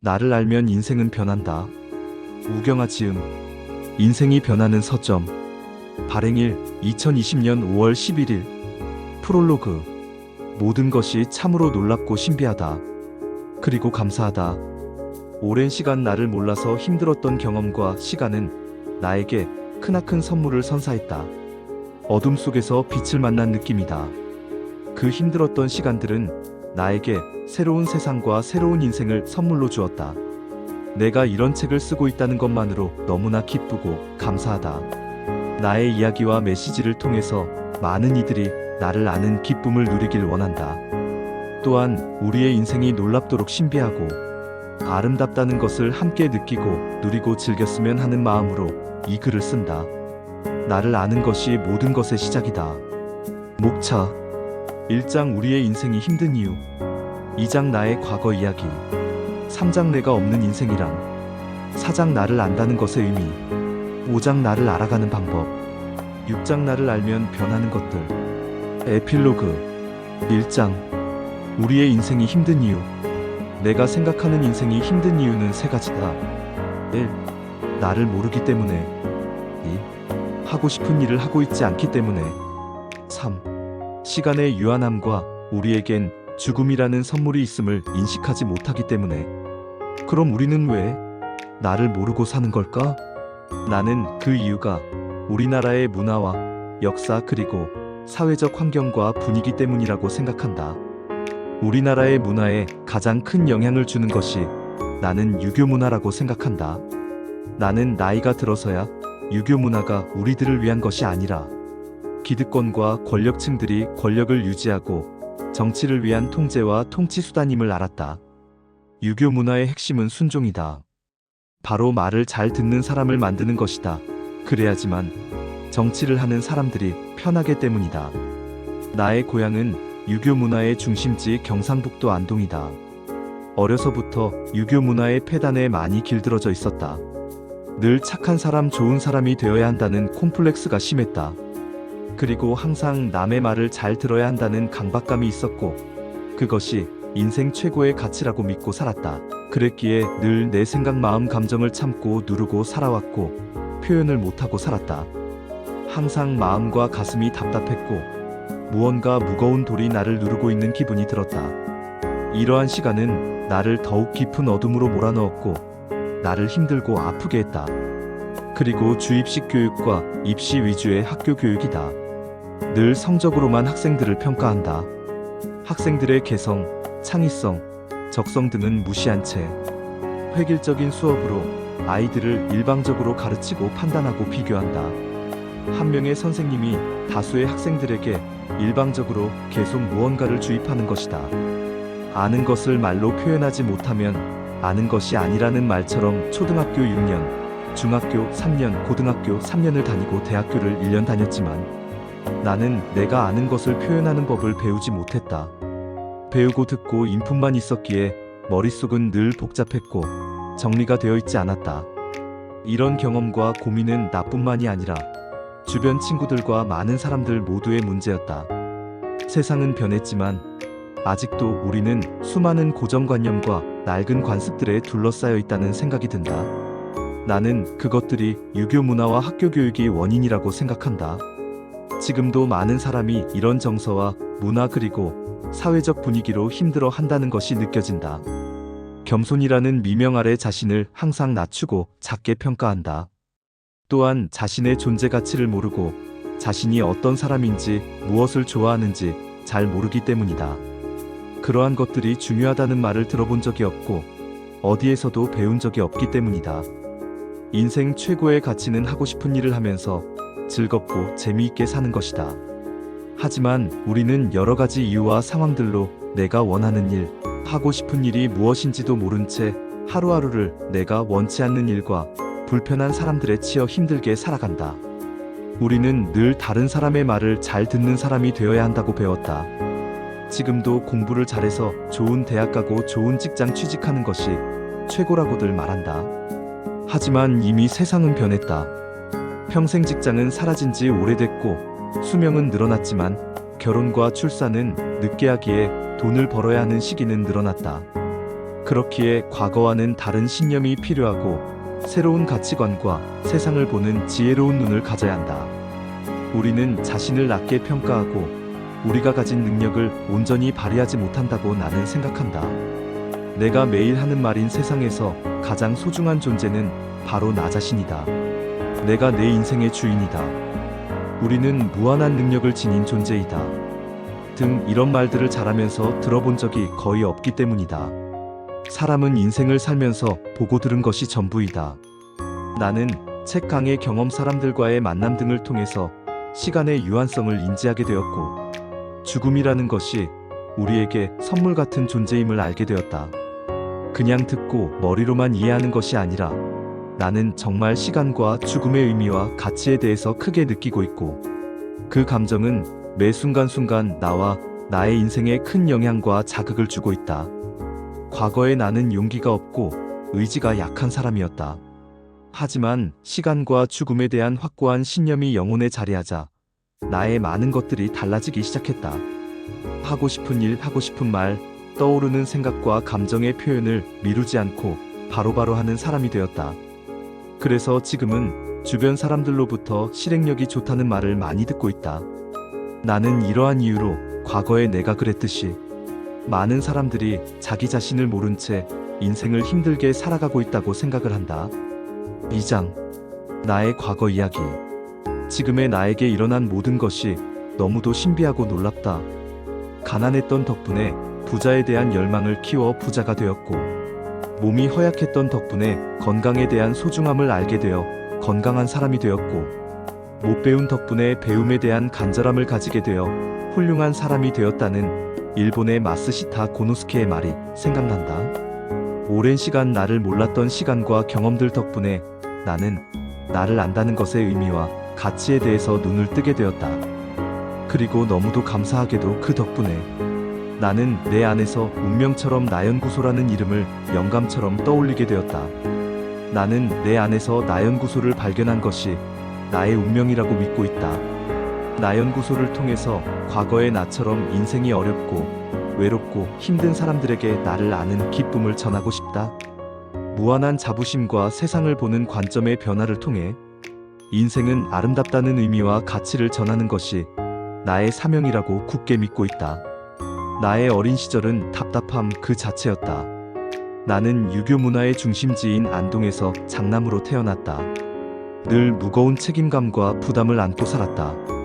나를 알면 인생은 변한다. 우경아 지음. 인생이 변하는 서점. 발행일 2020년 5월 11일. 프롤로그. 모든 것이 참으로 놀랍고 신비하다. 그리고 감사하다. 오랜 시간 나를 몰라서 힘들었던 경험과 시간은 나에게 크나큰 선물을 선사했다. 어둠 속에서 빛을 만난 느낌이다. 그 힘들었던 시간들은 나에게 새로운 세상과 새로운 인생을 선물로 주었다. 내가 이런 책을 쓰고 있다는 것만으로 너무나 기쁘고 감사하다. 나의 이야기와 메시지를 통해서 많은 이들이 나를 아는 기쁨을 누리길 원한다. 또한 우리의 인생이 놀랍도록 신비하고 아름답다는 것을 함께 느끼고 누리고 즐겼으면 하는 마음으로 이 글을 쓴다. 나를 아는 것이 모든 것의 시작이다. 목차. 1장 우리의 인생이 힘든 이유. 2장 나의 과거 이야기. 3장 내가 없는 인생이란. 4장 나를 안다는 것의 의미. 5장 나를 알아가는 방법. 6장 나를 알면 변하는 것들. 에필로그. 1장 우리의 인생이 힘든 이유. 내가 생각하는 인생이 힘든 이유는 세 가지다. 1. 나를 모르기 때문에. 2. 하고 싶은 일을 하고 있지 않기 때문에. 3. 시간의 유한함과 우리에겐 죽음이라는 선물이 있음을 인식하지 못하기 때문에. 그럼 우리는 왜 나를 모르고 사는 걸까? 나는 그 이유가 우리나라의 문화와 역사 그리고 사회적 환경과 분위기 때문이라고 생각한다. 우리나라의 문화에 가장 큰 영향을 주는 것이 나는 유교 문화라고 생각한다. 나는 나이가 들어서야 유교 문화가 우리들을 위한 것이 아니라 기득권과 권력층들이 권력을 유지하고 정치를 위한 통제와 통치 수단임을 알았다. 유교 문화의 핵심은 순종이다. 바로 말을 잘 듣는 사람을 만드는 것이다. 그래야지만 정치를 하는 사람들이 편하기 때문이다. 나의 고향은 유교 문화의 중심지 경상북도 안동이다. 어려서부터 유교 문화의 폐단에 많이 길들어져 있었다. 늘 착한 사람, 좋은 사람이 되어야 한다는 콤플렉스가 심했다. 그리고 항상 남의 말을 잘 들어야 한다는 강박감이 있었고 그것이 인생 최고의 가치라고 믿고 살았다. 그랬기에 늘 내 생각, 마음, 감정을 참고 누르고 살아왔고 표현을 못하고 살았다. 항상 마음과 가슴이 답답했고 무언가 무거운 돌이 나를 누르고 있는 기분이 들었다. 이러한 시간은 나를 더욱 깊은 어둠으로 몰아넣었고 나를 힘들고 아프게 했다. 그리고 주입식 교육과 입시 위주의 학교 교육이다. 늘 성적으로만 학생들을 평가한다. 학생들의 개성, 창의성, 적성 등은 무시한 채 획일적인 수업으로 아이들을 일방적으로 가르치고 판단하고 비교한다. 한 명의 선생님이 다수의 학생들에게 일방적으로 계속 무언가를 주입하는 것이다. 아는 것을 말로 표현하지 못하면 아는 것이 아니라는 말처럼 초등학교 6년, 중학교 3년, 고등학교 3년을 다니고 대학교를 1년 다녔지만 나는 내가 아는 것을 표현하는 법을 배우지 못했다. 배우고 듣고 인풋만 있었기에 머릿속은 늘 복잡했고 정리가 되어 있지 않았다. 이런 경험과 고민은 나뿐만이 아니라 주변 친구들과 많은 사람들 모두의 문제였다. 세상은 변했지만 아직도 우리는 수많은 고정관념과 낡은 관습들에 둘러싸여 있다는 생각이 든다. 나는 그것들이 유교 문화와 학교 교육이 원인이라고 생각한다. 지금도 많은 사람이 이런 정서와 문화 그리고 사회적 분위기로 힘들어 한다는 것이 느껴진다. 겸손이라는 미명 아래 자신을 항상 낮추고 작게 평가한다. 또한 자신의 존재 가치를 모르고 자신이 어떤 사람인지 무엇을 좋아하는지 잘 모르기 때문이다. 그러한 것들이 중요하다는 말을 들어본 적이 없고 어디에서도 배운 적이 없기 때문이다. 인생 최고의 가치는 하고 싶은 일을 하면서 즐겁고 재미있게 사는 것이다. 하지만 우리는 여러 가지 이유와 상황들로 내가 원하는 일, 하고 싶은 일이 무엇인지도 모른 채 하루하루를 내가 원치 않는 일과 불편한 사람들에 치여 힘들게 살아간다. 우리는 늘 다른 사람의 말을 잘 듣는 사람이 되어야 한다고 배웠다. 지금도 공부를 잘해서 좋은 대학 가고 좋은 직장 취직하는 것이 최고라고들 말한다. 하지만 이미 세상은 변했다. 평생 직장은 사라진 지 오래됐고 수명은 늘어났지만 결혼과 출산은 늦게 하기에 돈을 벌어야 하는 시기는 늘어났다. 그렇기에 과거와는 다른 신념이 필요하고 새로운 가치관과 세상을 보는 지혜로운 눈을 가져야 한다. 우리는 자신을 낮게 평가하고 우리가 가진 능력을 온전히 발휘하지 못한다고 나는 생각한다. 내가 매일 하는 말인 세상에서 가장 소중한 존재는 바로 나 자신이다. 내가 내 인생의 주인이다. 우리는 무한한 능력을 지닌 존재이다. 등 이런 말들을 자라면서 들어본 적이 거의 없기 때문이다. 사람은 인생을 살면서 보고 들은 것이 전부이다. 나는 책, 강의, 경험, 사람들과의 만남 등을 통해서 시간의 유한성을 인지하게 되었고 죽음이라는 것이 우리에게 선물 같은 존재임을 알게 되었다. 그냥 듣고 머리로만 이해하는 것이 아니라 나는 정말 시간과 죽음의 의미와 가치에 대해서 크게 느끼고 있고 그 감정은 매 순간순간 나와 나의 인생에 큰 영향과 자극을 주고 있다. 과거에 나는 용기가 없고 의지가 약한 사람이었다. 하지만 시간과 죽음에 대한 확고한 신념이 영혼에 자리하자 나의 많은 것들이 달라지기 시작했다. 하고 싶은 일, 하고 싶은 말, 떠오르는 생각과 감정의 표현을 미루지 않고 바로바로 하는 사람이 되었다. 그래서 지금은 주변 사람들로부터 실행력이 좋다는 말을 많이 듣고 있다. 나는 이러한 이유로 과거에 내가 그랬듯이 많은 사람들이 자기 자신을 모른 채 인생을 힘들게 살아가고 있다고 생각을 한다. 2장. 나의 과거 이야기. 지금의 나에게 일어난 모든 것이 너무도 신비하고 놀랍다. 가난했던 덕분에 부자에 대한 열망을 키워 부자가 되었고 몸이 허약했던 덕분에 건강에 대한 소중함을 알게 되어 건강한 사람이 되었고 못 배운 덕분에 배움에 대한 간절함을 가지게 되어 훌륭한 사람이 되었다는 일본의 마스시타 고노스케의 말이 생각난다. 오랜 시간 나를 몰랐던 시간과 경험들 덕분에 나는 나를 안다는 것의 의미와 가치에 대해서 눈을 뜨게 되었다. 그리고 너무도 감사하게도 그 덕분에 나는 내 안에서 운명처럼 나연구소라는 이름을 영감처럼 떠올리게 되었다. 나는 내 안에서 나연구소를 발견한 것이 나의 운명이라고 믿고 있다. 나연구소를 통해서 과거의 나처럼 인생이 어렵고 외롭고 힘든 사람들에게 나를 아는 기쁨을 전하고 싶다. 무한한 자부심과 세상을 보는 관점의 변화를 통해 인생은 아름답다는 의미와 가치를 전하는 것이 나의 사명이라고 굳게 믿고 있다. 나의 어린 시절은 답답함 그 자체였다. 나는 유교 문화의 중심지인 안동에서 장남으로 태어났다. 늘 무거운 책임감과 부담을 안고 살았다.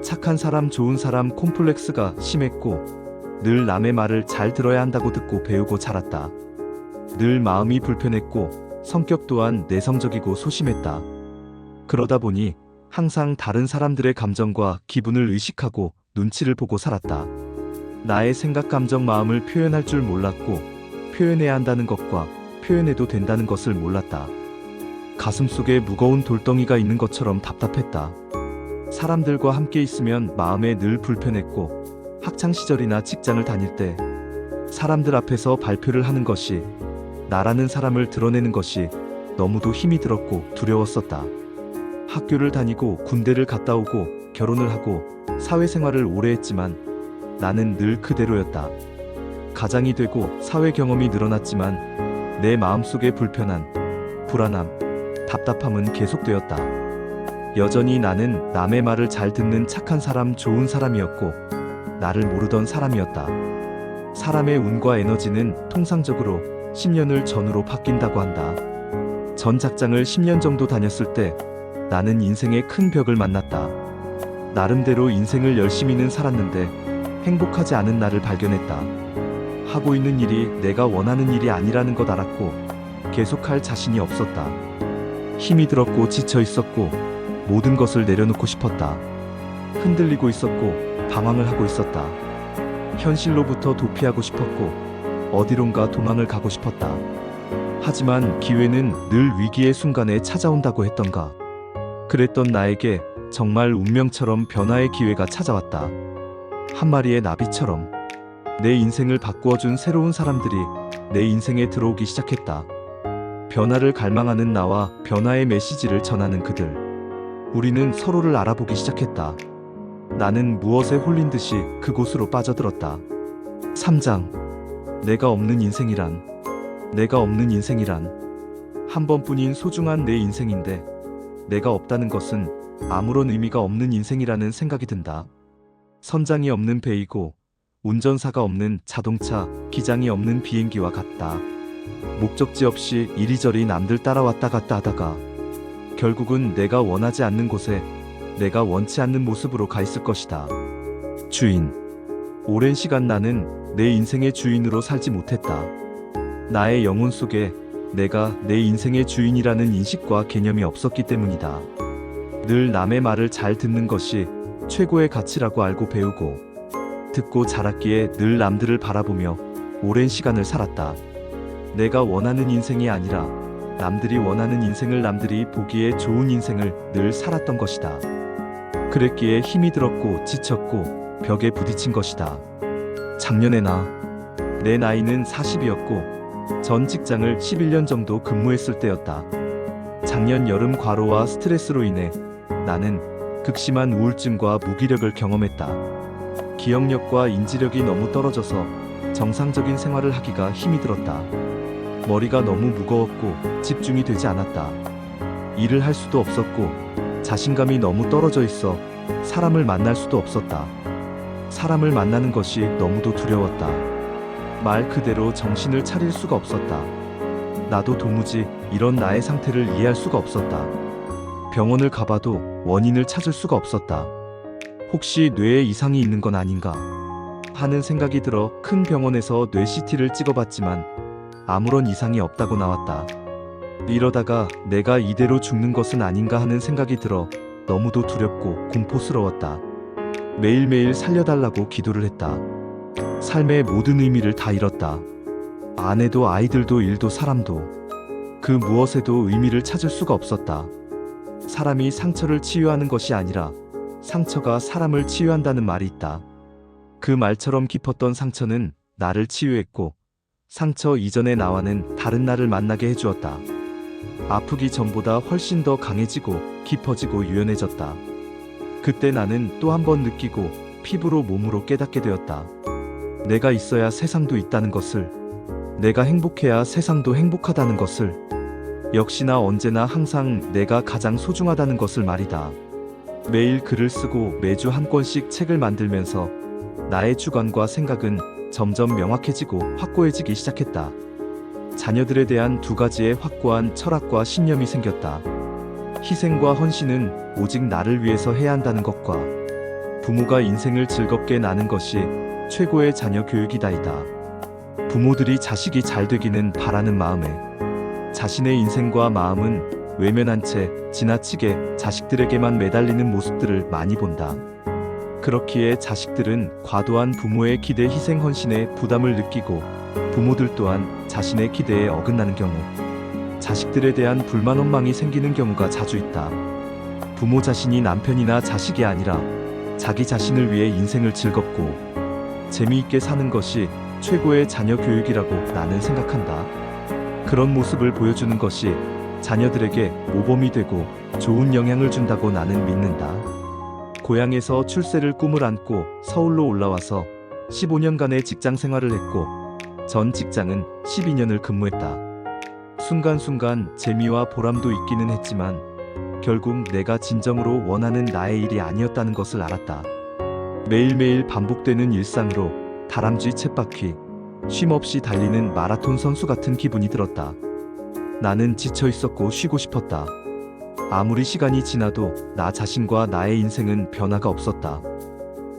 착한 사람, 좋은 사람 콤플렉스가 심했고 늘 남의 말을 잘 들어야 한다고 듣고 배우고 자랐다. 늘 마음이 불편했고 성격 또한 내성적이고 소심했다. 그러다 보니 항상 다른 사람들의 감정과 기분을 의식하고 눈치를 보고 살았다. 나의 생각, 감정, 마음을 표현할 줄 몰랐고 표현해야 한다는 것과 표현해도 된다는 것을 몰랐다. 가슴속에 무거운 돌덩이가 있는 것처럼 답답했다. 사람들과 함께 있으면 마음에 늘 불편했고 학창시절이나 직장을 다닐 때 사람들 앞에서 발표를 하는 것이 나라는 사람을 드러내는 것이 너무도 힘이 들었고 두려웠었다. 학교를 다니고 군대를 갔다 오고 결혼을 하고 사회생활을 오래 했지만 나는 늘 그대로였다. 가장이 되고 사회 경험이 늘어났지만 내 마음속의 불편함, 불안함, 답답함은 계속되었다. 여전히 나는 남의 말을 잘 듣는 착한 사람, 좋은 사람이었고 나를 모르던 사람이었다. 사람의 운과 에너지는 통상적으로 10년을 전으로 바뀐다고 한다. 전 작장을 10년 정도 다녔을 때 나는 인생의 큰 벽을 만났다. 나름대로 인생을 열심히는 살았는데 행복하지 않은 나를 발견했다. 하고 있는 일이 내가 원하는 일이 아니라는 것 알았고 계속할 자신이 없었다. 힘이 들었고 지쳐 있었고 모든 것을 내려놓고 싶었다. 흔들리고 있었고 방황을 하고 있었다. 현실로부터 도피하고 싶었고 어디론가 도망을 가고 싶었다. 하지만 기회는 늘 위기의 순간에 찾아온다고 했던가. 그랬던 나에게 정말 운명처럼 변화의 기회가 찾아왔다. 한 마리의 나비처럼 내 인생을 바꾸어준 새로운 사람들이 내 인생에 들어오기 시작했다. 변화를 갈망하는 나와 변화의 메시지를 전하는 그들. 우리는 서로를 알아보기 시작했다. 나는 무엇에 홀린 듯이 그곳으로 빠져들었다. 3장. 내가 없는 인생이란. 내가 없는 인생이란 한 번뿐인 소중한 내 인생인데 내가 없다는 것은 아무런 의미가 없는 인생이라는 생각이 든다. 선장이 없는 배이고 운전사가 없는 자동차, 기장이 없는 비행기와 같다. 목적지 없이 이리저리 남들 따라왔다 갔다 하다가 결국은 내가 원하지 않는 곳에 내가 원치 않는 모습으로 가 있을 것이다. 주인. 오랜 시간 나는 내 인생의 주인으로 살지 못했다. 나의 영혼 속에 내가 내 인생의 주인이라는 인식과 개념이 없었기 때문이다. 늘 남의 말을 잘 듣는 것이 최고의 가치라고 알고 배우고 듣고 자랐기에 늘 남들을 바라보며 오랜 시간을 살았다. 내가 원하는 인생이 아니라 남들이 원하는 인생을, 남들이 보기에 좋은 인생을 늘 살았던 것이다. 그랬기에 힘이 들었고 지쳤고 벽에 부딪힌 것이다. 작년에 내 나이는 40이었고 전 직장을 11년 정도 근무했을 때였다. 작년 여름 과로와 스트레스로 인해 나는 극심한 우울증과 무기력을 경험했다. 기억력과 인지력이 너무 떨어져서 정상적인 생활을 하기가 힘이 들었다. 머리가 너무 무거웠고 집중이 되지 않았다. 일을 할 수도 없었고 자신감이 너무 떨어져 있어 사람을 만날 수도 없었다. 사람을 만나는 것이 너무도 두려웠다. 말 그대로 정신을 차릴 수가 없었다. 나도 도무지 이런 나의 상태를 이해할 수가 없었다. 병원을 가봐도 원인을 찾을 수가 없었다. 혹시 뇌에 이상이 있는 건 아닌가 하는 생각이 들어 큰 병원에서 뇌 CT를 찍어봤지만 아무런 이상이 없다고 나왔다. 이러다가 내가 이대로 죽는 것은 아닌가 하는 생각이 들어 너무도 두렵고 공포스러웠다. 매일매일 살려달라고 기도를 했다. 삶의 모든 의미를 다 잃었다. 아내도 아이들도 일도 사람도 그 무엇에도 의미를 찾을 수가 없었다. 사람이 상처를 치유하는 것이 아니라 상처가 사람을 치유한다는 말이 있다. 그 말처럼 깊었던 상처는 나를 치유했고 상처 이전의 나와는 다른 나를 만나게 해주었다. 아프기 전보다 훨씬 더 강해지고 깊어지고 유연해졌다. 그때 나는 또 한 번 느끼고 피부로 몸으로 깨닫게 되었다. 내가 있어야 세상도 있다는 것을, 내가 행복해야 세상도 행복하다는 것을, 역시나 언제나 항상 내가 가장 소중하다는 것을 말이다. 매일 글을 쓰고 매주 한 권씩 책을 만들면서 나의 주관과 생각은 점점 명확해지고 확고해지기 시작했다. 자녀들에 대한 두 가지의 확고한 철학과 신념이 생겼다. 희생과 헌신은 오직 나를 위해서 해야 한다는 것과 부모가 인생을 즐겁게 나는 것이 최고의 자녀 교육이다이다. 부모들이 자식이 잘 되기는 바라는 마음에 자신의 인생과 마음은 외면한 채 지나치게 자식들에게만 매달리는 모습들을 많이 본다. 그렇기에 자식들은 과도한 부모의 기대, 희생, 헌신에 부담을 느끼고 부모들 또한 자신의 기대에 어긋나는 경우 자식들에 대한 불만, 원망이 생기는 경우가 자주 있다. 부모 자신이 남편이나 자식이 아니라 자기 자신을 위해 인생을 즐겁고 재미있게 사는 것이 최고의 자녀 교육이라고 나는 생각한다. 그런 모습을 보여주는 것이 자녀들에게 모범이 되고 좋은 영향을 준다고 나는 믿는다. 고향에서 출세를 꿈을 안고 서울로 올라와서 15년간의 직장 생활을 했고 전 직장은 12년을 근무했다. 순간순간 재미와 보람도 있기는 했지만 결국 내가 진정으로 원하는 나의 일이 아니었다는 것을 알았다. 매일매일 반복되는 일상으로 다람쥐 쳇바퀴, 쉼없이 달리는 마라톤 선수 같은 기분이 들었다. 나는 지쳐 있었고 쉬고 싶었다. 아무리 시간이 지나도 나 자신과 나의 인생은 변화가 없었다.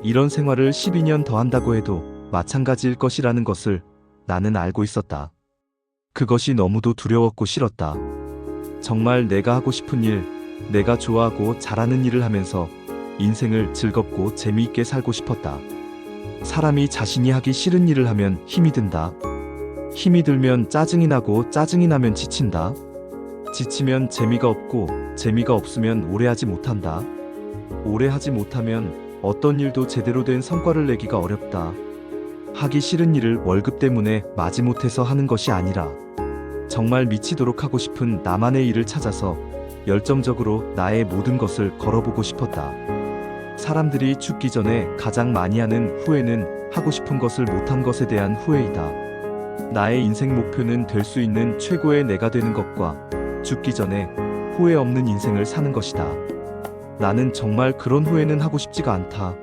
이런 생활을 12년 더 한다고 해도 마찬가지일 것이라는 것을 나는 알고 있었다. 그것이 너무도 두려웠고 싫었다. 정말 내가 하고 싶은 일, 내가 좋아하고 잘하는 일을 하면서 인생을 즐겁고 재미있게 살고 싶었다. 사람이 자신이 하기 싫은 일을 하면 힘이 든다. 힘이 들면 짜증이 나고 짜증이 나면 지친다. 지치면 재미가 없고 재미가 없으면 오래 하지 못한다. 오래 하지 못하면 어떤 일도 제대로 된 성과를 내기가 어렵다. 하기 싫은 일을 월급 때문에 마지못해서 하는 것이 아니라 정말 미치도록 하고 싶은 나만의 일을 찾아서 열정적으로 나의 모든 것을 걸어보고 싶었다. 사람들이 죽기 전에 가장 많이 하는 후회는 하고 싶은 것을 못한 것에 대한 후회이다. 나의 인생 목표는 될 수 있는 최고의 내가 되는 것과 죽기 전에 후회 없는 인생을 사는 것이다. 나는 정말 그런 후회는 하고 싶지가 않다.